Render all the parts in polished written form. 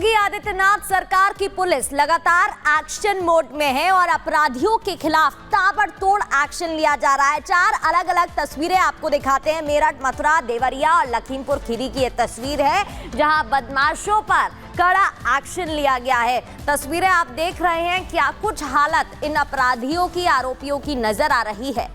योगी आदित्यनाथ सरकार की पुलिस लगातार एक्शन मोड में है और अपराधियों के खिलाफ ताबड़तोड़ एक्शन लिया जा रहा है। 4 अलग अलग तस्वीरें आपको दिखाते हैं। मेरठ, मथुरा, देवरिया और लखीमपुर खीरी की ये तस्वीर है जहां बदमाशों पर कड़ा एक्शन लिया गया है। तस्वीरें आप देख रहे हैं। क्या कुछ हालत इन अपराधियों की, आरोपियों की नजर आ रही है।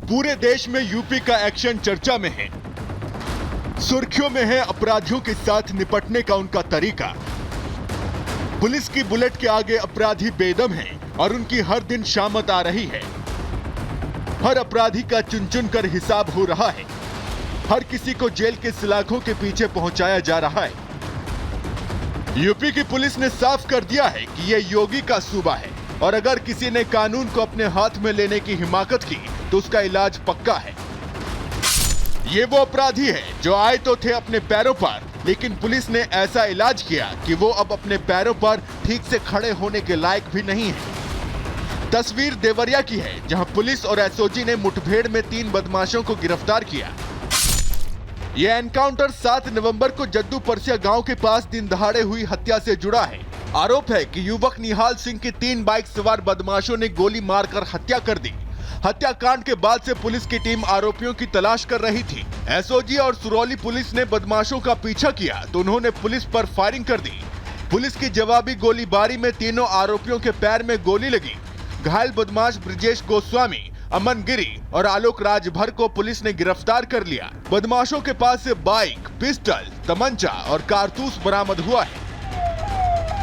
पूरे देश में यूपी का एक्शन चर्चा में है। सुर्खियों में है अपराधियों के साथ निपटने का उनका तरीका। पुलिस की बुलेट के आगे अपराधी बेदम हैं और उनकी हर दिन शामत आ रही है। हर अपराधी का चुन चुन कर हिसाब हो रहा है। हर किसी को जेल के सलाखों के पीछे पहुंचाया जा रहा है। यूपी की पुलिस ने साफ कर दिया है कि यह योगी का सूबा है और अगर किसी ने कानून को अपने हाथ में लेने की हिमाकत की तो उसका इलाज पक्का है। ये वो अपराधी है जो आए तो थे अपने पैरों पर, लेकिन पुलिस ने ऐसा इलाज किया कि वो अब अपने पैरों पर ठीक से खड़े होने के लायक भी नहीं है। तस्वीर देवरिया की है जहां पुलिस और एसओजी ने मुठभेड़ में 3 बदमाशों को गिरफ्तार किया। यह एनकाउंटर 7 नवंबर को जद्दू परसिया गांव के पास दिन दहाड़े हुई हत्या से जुड़ा है। आरोप है कि युवक निहाल सिंह की 3 बाइक सवार बदमाशों ने गोली मारकर हत्या कर दी। हत्याकांड के बाद से पुलिस की टीम आरोपियों की तलाश कर रही थी। एसओजी और सुरौली पुलिस ने बदमाशों का पीछा किया तो उन्होंने पुलिस पर फायरिंग कर दी। पुलिस की जवाबी गोलीबारी में तीनों आरोपियों के पैर में गोली लगी। घायल बदमाश ब्रिजेश गोस्वामी, अमन गिरी और आलोक राजभर को पुलिस ने गिरफ्तार कर लिया। बदमाशों के पास से बाइक, पिस्टल, तमंचा और कारतूस बरामद हुआ है।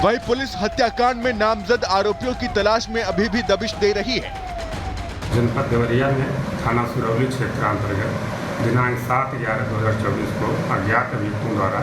वहीं पुलिस हत्याकांड में नामजद आरोपियों की तलाश में अभी भी दबिश दे रही है। जनपद देवरिया में थाना सुरौली क्षेत्रांतर्गत दिनांक 7/11/2024 को अज्ञात अभियुक्तों द्वारा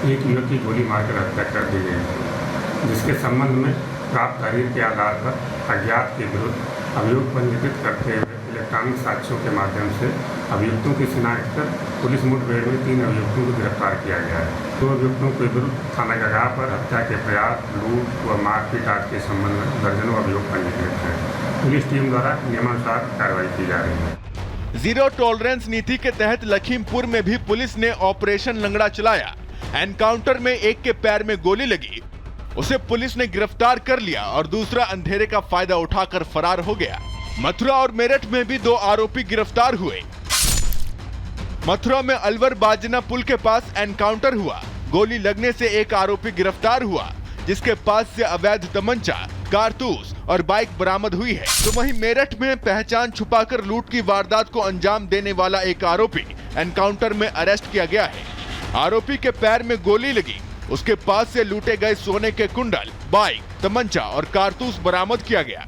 एक युवक की गोली मारकर हत्या कर दी गई थी, जिसके संबंध में प्राप्त तहरीर के आधार पर अज्ञात के विरुद्ध अभियोग पंजीकृत करते हुए इलेक्ट्रॉनिक साक्ष्यों के माध्यम से अभियुक्तों की शिनाख्त कर पुलिस मुठभेड़ में 3 अभियुक्तों को गिरफ्तार किया गया है। 2 अभियुक्तों के विरुद्ध थाना गगाह पर हत्या के प्रयास, लूट व मारपीट आदि के संबंध में दर्जनों अभियोग पंजीकृत हैं। पुलिस टीम द्वारा नियमानुसार कार्रवाई की जा रही है। जीरो टॉलरेंस नीति के तहत लखीमपुर में भी पुलिस ने ऑपरेशन लंगड़ा चलाया। एनकाउंटर में एक के पैर में गोली लगी, उसे पुलिस ने गिरफ्तार कर लिया और दूसरा अंधेरे का फायदा उठाकर फरार हो गया। मथुरा और मेरठ में भी 2 आरोपी गिरफ्तार हुए। मथुरा में अलवर बाजना पुल के पास एनकाउंटर हुआ। गोली लगने से एक आरोपी गिरफ्तार हुआ, जिसके पास से अवैध तमंचा, कारतूस और बाइक बरामद हुई है। तो वहीं मेरठ में पहचान छुपाकर लूट की वारदात को अंजाम देने वाला एक आरोपी एनकाउंटर में अरेस्ट किया गया है। आरोपी के पैर में गोली लगी, उसके पास से लूटे गए सोने के कुंडल, बाइक, तमंचा और कारतूस बरामद किया गया।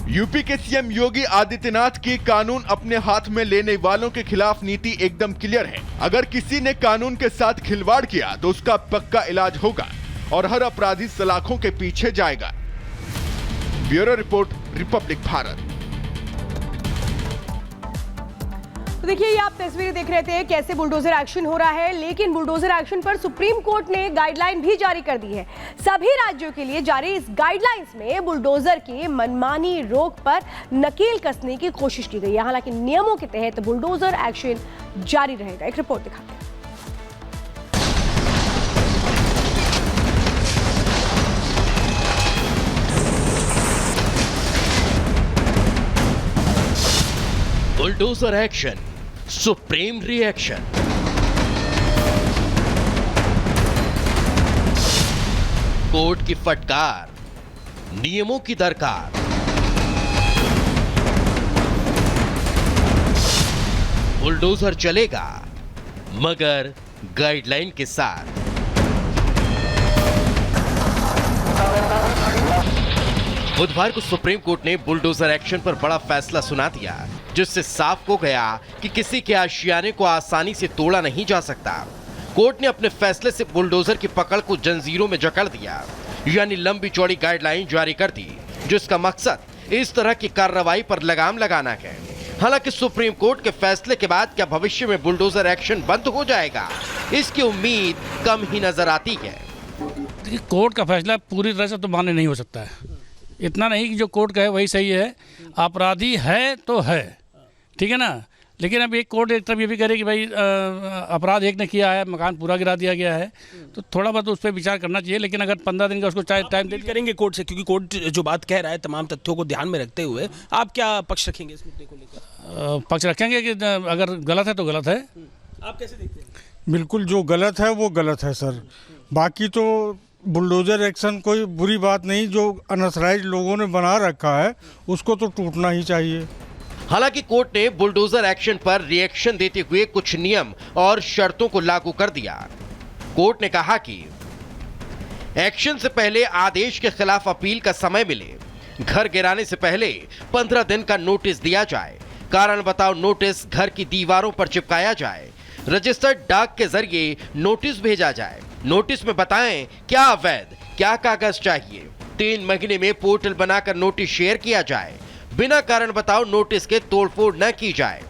यूपी के सीएम योगी आदित्यनाथ की कानून अपने हाथ में लेने वालों के खिलाफ नीति एकदम क्लियर है। अगर किसी ने कानून के साथ खिलवाड़ किया तो उसका पक्का इलाज होगा और हर अपराधी सलाखों के पीछे जाएगा। Bureau report, Republic Bharat. तो देखिए, ये आप तस्वीरें देख रहे थे कैसे बुलडोजर एक्शन हो रहा है, लेकिन बुलडोजर एक्शन पर सुप्रीम कोर्ट ने गाइडलाइन भी जारी कर दी है। सभी राज्यों के लिए जारी इस गाइडलाइंस में बुलडोजर की मनमानी रोक पर नकेल कसने की कोशिश की गई है। हालांकि नियमों के तहत बुलडोजर एक्शन जारी रहेगा। एक रिपोर्ट दिखाते हैं। Bulldozer action, supreme reaction. Court की फटकार, नियमों की दरकार। बुलडोजर चलेगा मगर गाइडलाइन के साथ। बुधवार को सुप्रीम कोर्ट ने बुलडोजर एक्शन पर बड़ा फैसला सुना दिया, जिससे साफ हो गया कि किसी के आशियाने को आसानी से तोड़ा नहीं जा सकता। कोर्ट ने अपने फैसले से बुलडोजर की पकड़ को जंजीरों में जकड़ दिया, यानी लंबी चौड़ी गाइडलाइन जारी कर दी, जिसका मकसद इस तरह की कार्रवाई पर लगाम लगाना है। हालांकि सुप्रीम कोर्ट के फैसले के बाद क्या भविष्य में बुलडोजर एक्शन बंद हो जाएगा, इसकी उम्मीद कम ही नजर आती है। कोर्ट का फैसला पूरी तरह से तो मान्य नहीं हो सकता है। इतना नहीं कि जो कोर्ट कहे वही सही है, अपराधी है तो है, ठीक है ना। लेकिन अब एक कोर्ट एक तरफ ये भी करे कि भाई अपराध एक ने किया है, मकान पूरा गिरा दिया गया है, तो थोड़ा बहुत उस पर विचार करना चाहिए। लेकिन अगर 15 दिन का उसको टाइम दे करेंगे कोर्ट से, क्योंकि कोर्ट जो बात कह रहा है तमाम तथ्यों को ध्यान में रखते हुए, आप क्या पक्ष रखेंगे इस मुद्दे को लेकर? पक्ष रखेंगे कि अगर गलत है तो गलत है। आप कैसे देखते हैं? बिल्कुल, जो गलत है वो गलत है सर। बाकी तो बुलडोजर एक्शन कोई बुरी बात नहीं, जो अनऑथराइज्ड लोगों ने बना रखा है उसको तो टूटना ही चाहिए। हालांकि कोर्ट ने बुलडोजर एक्शन पर रिएक्शन देते हुए कुछ नियम और शर्तों को लागू कर दिया। कोर्ट ने कहा कि एक्शन से पहले आदेश के खिलाफ अपील का समय मिले, घर गिराने से पहले 15 दिन का नोटिस दिया जाए, कारण बताओ नोटिस घर की दीवारों पर चिपकाया जाए, रजिस्टर्ड डाक के जरिए नोटिस भेजा जाए, नोटिस में बताएं क्या अवैध क्या कागज चाहिए, 3 महीने में पोर्टल बनाकर नोटिस शेयर किया जाए, बिना कारण बताओ नोटिस के तोड़फोड़ न की जाए,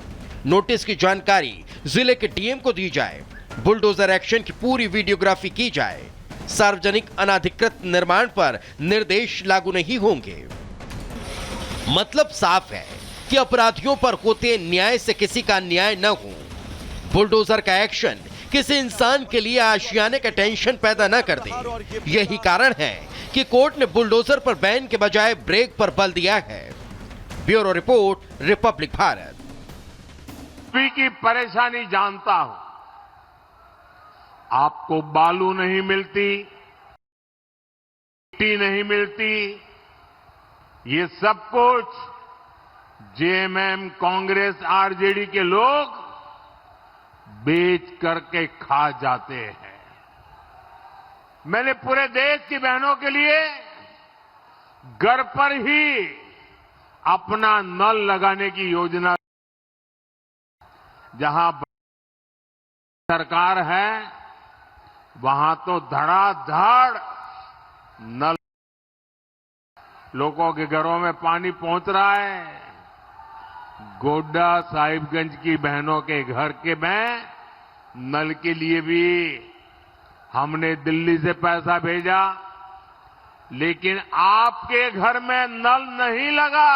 नोटिस की जानकारी जिले के डीएम को दी जाए, बुलडोजर एक्शन की पूरी वीडियोग्राफी की जाए, सार्वजनिक अनाधिकृत निर्माण पर निर्देश लागू नहीं होंगे। मतलब साफ है कि अपराधियों पर होते न्याय से किसी का न्याय न हो। बुलडोजर का एक्शन किसी इंसान के लिए आशियाने का टेंशन पैदा न कर दे। यही कारण है कि कोर्ट ने बुलडोजर पर बैन के बजाय ब्रेक पर बल दिया है। Bureau report, Republic Bharat. की परेशानी जानता हूं। आपको बालू नहीं मिलती, मिट्टी नहीं मिलती, ये सब कुछ जेएमएम, कांग्रेस, आरजेडी के लोग बेच करके खा जाते हैं। मैंने पूरे देश की बहनों के लिए घर पर ही अपना नल लगाने की योजना, जहां सरकार है वहां तो धड़ाधड़ नल, लोगों के घरों में पानी पहुंच रहा है। गोड्डा साहिबगंज की बहनों के घर के में नल के लिए भी हमने दिल्ली से पैसा भेजा, लेकिन आपके घर में नल नहीं लगा।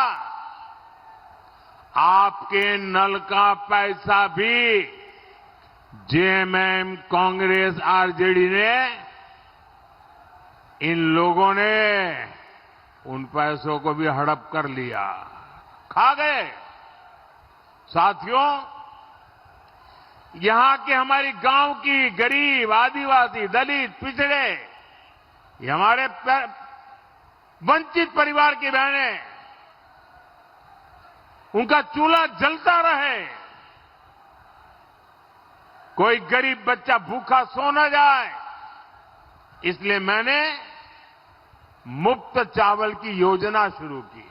आपके नल का पैसा भी जेएमएम, कांग्रेस, आरजेडी ने, इन लोगों ने उन पैसों को भी हड़प कर लिया, खा गए। साथियों, यहां के हमारी गांव की गरीब, आदिवासी, दलित, पिछड़े, ये हमारे वंचित परिवार की बहनें, उनका चूल्हा जलता रहे, कोई गरीब बच्चा भूखा सो न जाए, इसलिए मैंने मुफ्त चावल की योजना शुरू की।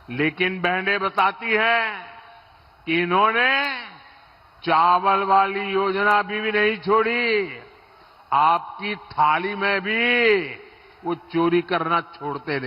लेकिन बहनें बताती हैं कि इन्होंने चावल वाली योजना भी नहीं छोड़ी, आपकी थाली में भी वो चोरी करना छोड़ते नहीं।